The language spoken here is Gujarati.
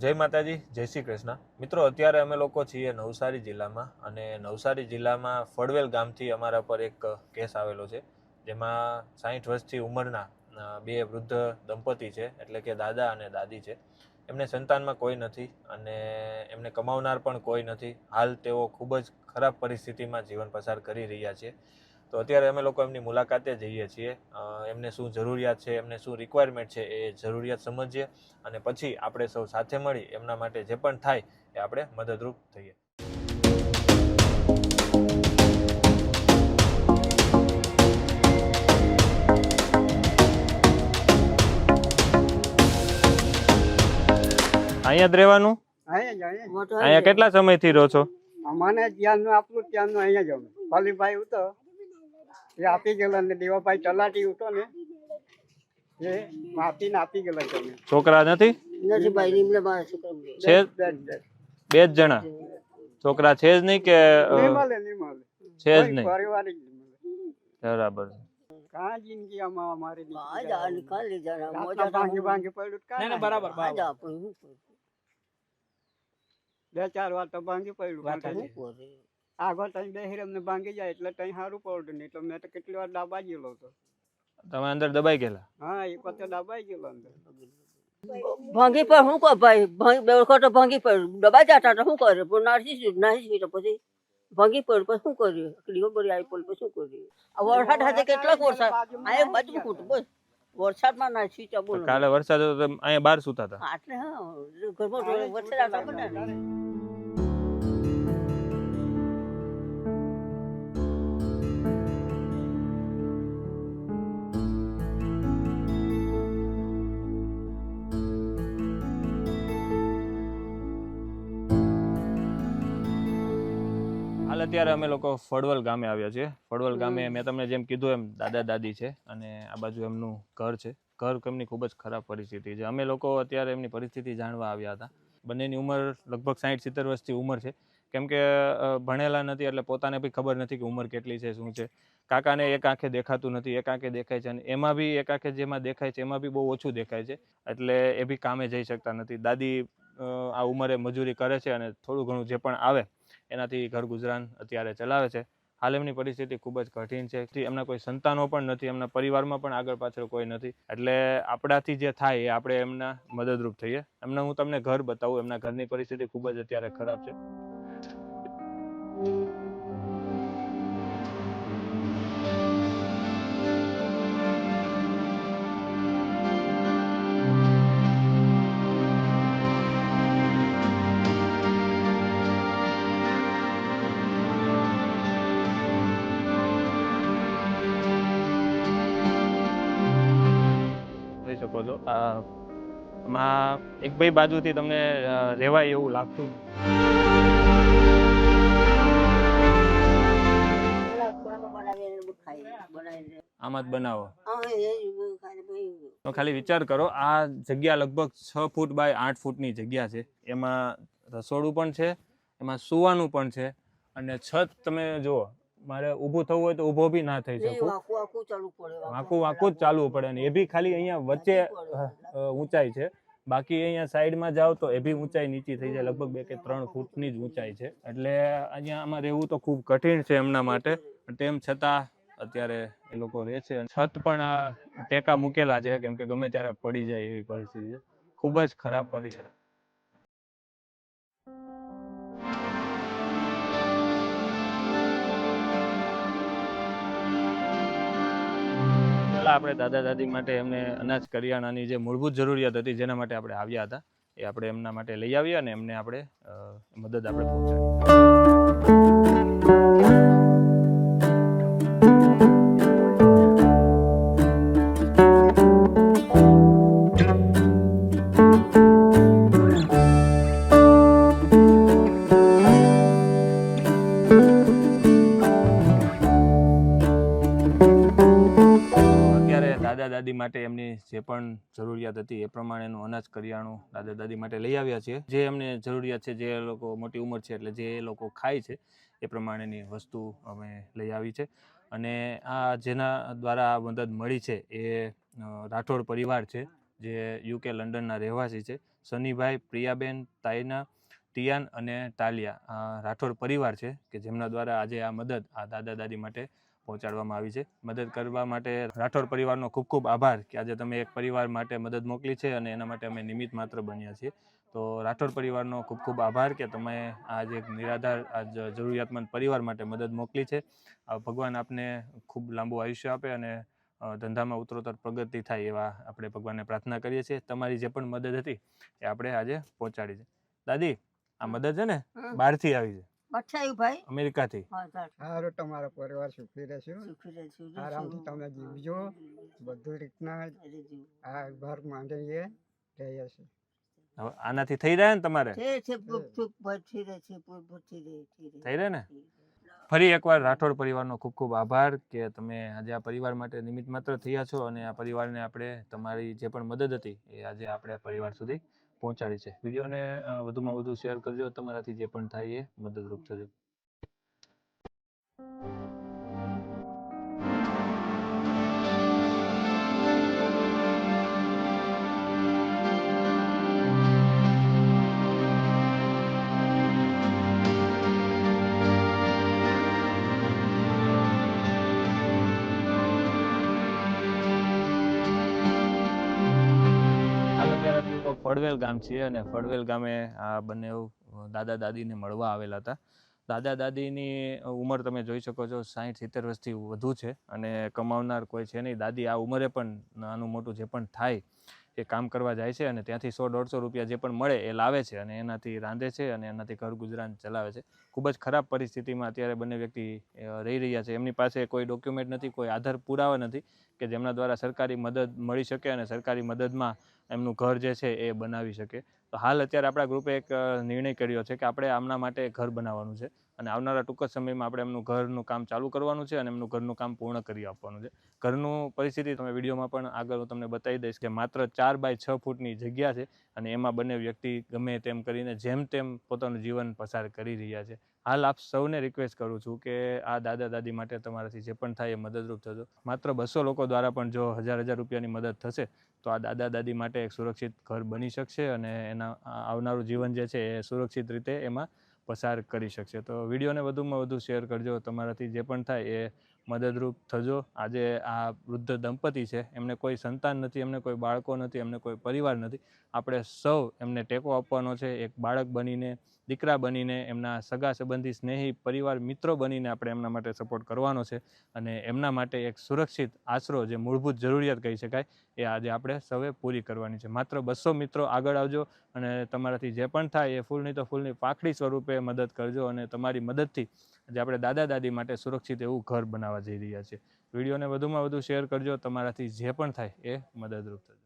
જય માતાજી, જય શ્રી કૃષ્ણ. મિત્રો, અત્યારે અમે લોકો છીએ નવસારી જિલ્લામાં અને નવસારી જિલ્લામાં ફળવેલ ગામથી અમારા પર એક કેસ આવેલો છે, જેમાં 60 વર્ષથી ઉંમરના બે વૃદ્ધ દંપતી છે, એટલે કે દાદા અને દાદી છે. એમને સંતાનમાં કોઈ નથી અને એમને કમાવનાર પણ કોઈ નથી. હાલ તેઓ ખૂબ જ ખરાબ પરિસ્થિતિમાં જીવન પસાર કરી રહ્યા છે. તો અત્યારે અમે લોકો એમની મુલાકાતે જઈએ છીએ. એમને શું જરૂરિયાત છે, એમને શું રિક્વાયરમેન્ટ છે, એ જરૂરિયાત સમજીએ અને પછી આપણે સૌ સાથે મળી એમના માટે જે પણ થાય એ આપણે મદદરૂપ થઈએ. અહીંયા જ રહેવાનું? અહીંયા કેટલા સમયથી રહો છો? મને જ્યાંનું આપણું ત્યાંનું અહીંયા જ અમે ભાલીભાઈ હતો એ આપી ગયેલા ને દેવાભાઈ તલાટી હતો ને એ આપીને આપી ગયેલા છે. છોકરા નથી? છે બે જ જણા છોકરા છે જ નહીં કે છે જ નહીં? બરાબર. કાં જિંદગી આમાં અમારી બે ચાર વાર તો ભાંગી પડ્યું. આગળ ત્યાં બેસી અમને ભાંગી જાય એટલે ત્યાં સારું પડતું નહીં. તો મેં તો કેટલી વાર દાબાઈ ગયેલો હતો. તમે અંદર દબાઈ ગયેલા? હા, એક વખતે દાબાઈ ગયેલો અંદર. ભાંગી પર શું કર ભાઈ, બે વખત ભાંગી પડ્યું, દબાઈ જતા તો શું કરે, પણ નાસી તો પછી ભાંગી પડ્યું, પછી શું કર્યું, દીવો બરી આવી પડ્યું, પછી શું કર્યું. આ વરસાદ hatte કેટલાક વરસાદ અહીંયા બધું ખોટું, બસ વરસાદમાં નાસી તો બોલો. કાલે વરસાદ હતો તો અહીંયા બહાર સુતા હતા? આટલે હા, ઘરમાં વરસાદ આવતા બધા. હાલ અત્યારે અમે લોકો ફળવલ ગામે આવ્યા છીએ. ફળવલ ગામે મેં તમને જેમ કીધું એમ દાદા દાદી છે અને આ બાજુ એમનું ઘર છે. ઘર એમની ખૂબ જ ખરાબ પરિસ્થિતિ છે. અમે લોકો અત્યારે એમની પરિસ્થિતિ જાણવા આવ્યા હતા. બંનેની ઉંમર લગભગ 60-70 વર્ષથી ઉંમર છે. કેમ કે ભણેલા નથી એટલે પોતાને બી ખબર નથી કે ઉંમર કેટલી છે, શું છે. કાકાને એક આંખે દેખાતું નથી, એક આંખે દેખાય છે, અને એમાં બી એક આંખે જેમાં દેખાય છે એમાં બી બહુ ઓછું દેખાય છે, એટલે એ બી કામે જઈ શકતા નથી. દાદી આ ઉંમરે મજૂરી કરે છે અને થોડું ઘણું જે પણ આવે એનાથી ઘર ગુજરાન અત્યારે ચલાવે છે. હાલ એમની પરિસ્થિતિ ખૂબ જ કઠિન છે. એમના કોઈ સંતાનો પણ નથી, એમના પરિવારમાં પણ આગળ પાછળ કોઈ નથી, એટલે આપણાથી જે થાય એ આપણે એમના મદદરૂપ થઈએ. એમને હું તમને ઘર બતાવું. એમના ઘરની પરિસ્થિતિ ખૂબ જ અત્યારે ખરાબ છે. શકો છો આમાં એક ભાઈ બાજુથી તમને રહેવાય એવું લાગતું? આમાં જ બનાવો? ખાલી વિચાર કરો, આ જગ્યા લગભગ 6 ફૂટ બાય 8 ફૂટની જગ્યા છે. એમાં રસોડું પણ છે, એમાં સુવાનું પણ છે, અને છત તમે જુઓ. મારે ઊભું થવું હોય તો ઊભો બી ના થઈ શકું, વાંકું જ ચાલવું પડે. ને એ બી ખાલી અહીંયા વચ્ચે ઊંચાઈ છે, બાકી અહીંયા સાઈડમાં જાઓ તો એ બી ઊંચાઈ નીચી થઈ જાય. લગભગ 2 કે 3 ફૂટની જ ઊંચાઈ છે. એટલે અહીંયા આમાં રહેવું તો ખૂબ કઠિન છે એમના માટે. તેમ છતાં અત્યારે એ લોકો રહે છે. છત પણ આ ટેકા મૂકેલા છે, કેમ કે ગમે ત્યારે પડી જાય એવી પરિસ્થિતિ છે. ખૂબ જ ખરાબ પરિસ્થિતિ. આપણે દાદા દાદી માટે એમને અનાજ કરિયાણાની જે મૂળભૂત જરૂરિયાત હતી જેના માટે આપણે આવ્યા હતા એ આપણે એમના માટે લઈ આવ્યા અને એમને આપણે મદદ આપણે પહોંચાડી. દાદા દાદી માટે એમની જે પણ જરૂરિયાત હતી એ પ્રમાણેનું અનાજ કરિયાણું દાદા દાદી માટે લઈ આવ્યા છીએ. જે એમને જરૂરિયાત છે, જે લોકો મોટી ઉંમર છે એટલે જે લોકો ખાય છે એ પ્રમાણેની વસ્તુ અમે લઈ આવી છે. અને આ જેના દ્વારા મદદ મળી છે એ રાઠોડ પરિવાર છે. જે UK લંડનના રહેવાસી છે. સનીભાઈ, પ્રિયાબેન, તાયના, ટિયાન અને ટાલિયા રાઠોડ પરિવાર છે કે જેમના દ્વારા આજે આ મદદ આ દાદા દાદી માટે પહોંચાડવામાં આવી છે. મદદ કરવા માટે રાઠોડ પરિવારનો ખૂબ ખૂબ આભાર કે આજે તમે એક પરિવાર માટે મદદ મોકલી છે અને એના માટે અમે નિમિત્ત માત્ર બન્યા છીએ. તો રાઠોડ પરિવારનો ખૂબ ખૂબ આભાર કે તમે આજ એક નિરાધાર આજ જરૂરિયાતમંદ પરિવાર માટે મદદ મોકલી છે. ભગવાન આપને ખૂબ લાંબુ આયુષ્ય આપે અને ધંધામાં ઉત્તરોત્તર પ્રગતિ થાય એવા આપણે ભગવાનને પ્રાર્થના કરીએ છીએ. તમારી જે પણ મદદ હતી એ આપણે આજે પહોંચાડી છે. દાદી, આ મદદ છે ને બહારથી આવી છે, બચ્ચાયું ભાઈ અમેરિકાથી. હા સારું સારું તમારો પરિવાર સુખી રહેશે. સુખી રહેશું આરામથી તમે જીવજો. બધું રીતના આ ઘર માંડીએ રહીએ છીએ. હવે આનાથી થઈ રહ્યા ને તમારે? છે ભરતી રહે છે ભરતી રહે થઈ રહે ને? ફરી એકવાર રાઠોડ પરિવારનો ખૂબ ખૂબ આભાર કે તમે આજે આ પરિવાર માટે નિમિત્ત માત્ર થયા છો અને આ પરિવારને આપણે તમારી જે પણ મદદ હતી એ આજે આપણે પરિવાર સુધી પહોંચાડી છે. વિડીયોને વધુમાં વધુ શેર કરજો, તમારાથી જે પણ થાય એ મદદરૂપ થજો. ફળવેલ ગામ છે અને ફળવેલ ગામે આ બંને દાદા દાદીને મળવા આવેલા હતા. દાદા દાદીની ઉંમર તમે જોઈ શકો છો 60-70 વર્ષથી વધુ છે અને કમાવનાર કોઈ છે નહીં. દાદી આ ઉંમરે પણ નાનું મોટું જે પણ થાય એ કામ કરવા જાય છે અને ત્યાંથી 100-150 રૂપિયા જે પણ મળે એ લાવે છે અને એનાથી રાંધે છે અને એનાથી ઘર ગુજરાન ચલાવે છે. ખૂબ જ ખરાબ પરિસ્થિતિમાં અત્યારે બંને વ્યક્તિ રહી રહ્યા છે. એમની પાસે કોઈ ડોક્યુમેન્ટ નથી, કોઈ આધાર પુરાવા નથી કે જેમના દ્વારા સરકારી મદદ મળી શકે અને સરકારી મદદમાં એમનું ઘર જે છે એ બનાવી શકે. તો હાલ અત્યારે આપણા ગ્રુપે એક નિર્ણય કર્યો છે કે આપણે આમના માટે ઘર બનાવવાનું છે અને આવનારા ટૂંક જ સમયમાં આપણે એમનું ઘરનું કામ ચાલુ કરવાનું છે અને એમનું ઘરનું કામ પૂર્ણ કરી આપવાનું છે. ઘરનું પરિસ્થિતિ તમે વિડીયોમાં પણ આગળ હું તમને બતાવી દઈશ કે માત્ર 4 બાય 6 ફૂટની જગ્યા છે અને એમાં બંને વ્યક્તિ ગમે તેમ કરીને જેમ તેમ પોતાનું જીવન પસાર કરી રહ્યા છે. હાલ આપ સૌને રિક્વેસ્ટ કરું છું કે આ દાદા દાદી માટે તમારાથી જે પણ થાય એ મદદરૂપ થજો. માત્ર 200 લોકો દ્વારા પણ જો 1000 રૂપિયાની મદદ થશે તો આ દાદા દાદી માટે એક સુરક્ષિત ઘર બની શકશે અને એના આવનારું જીવન જે છે એ સુરક્ષિત રીતે એમાં પસાર કરી શકશે. તો વિડીયોને વધુમાં વધુ શેર કરજો, તમારાથી જે પણ થાય એ મદદરૂપ થજો. આજે આ વૃદ્ધ દંપતી છે, એમને કોઈ સંતાન નથી, એમને કોઈ બાળકો નથી, એમને કોઈ પરિવાર નથી. આપણે સૌ એમને ટેકો આપવાનો છે. એક બાળક બનીને, દીકરા બનીને, એમના સગા સંબંધી, સ્નેહી, પરિવાર, મિત્રો બનીને આપણે એમના માટે સપોર્ટ કરવાનો છે અને એમના માટે એક સુરક્ષિત આશરો જે મૂળભૂત જરૂરિયાત કહી શકાય એ આજે આપણે સૌએ પૂરી કરવાની છે. માત્ર 200 મિત્રો આગળ આવજો અને તમારાથી જે પણ થાય એ ફૂલની તો ફૂલની પાંખડી સ્વરૂપે મદદ કરજો અને તમારી મદદથી આજે આપણે દાદા દાદી માટે સુરક્ષિત એવું ઘર બનાવવા જઈ રહ્યા છીએ. વિડીયોને વધુમાં વધુ શેર કરજો, તમારાથી જે પણ થાય એ મદદરૂપ થજો.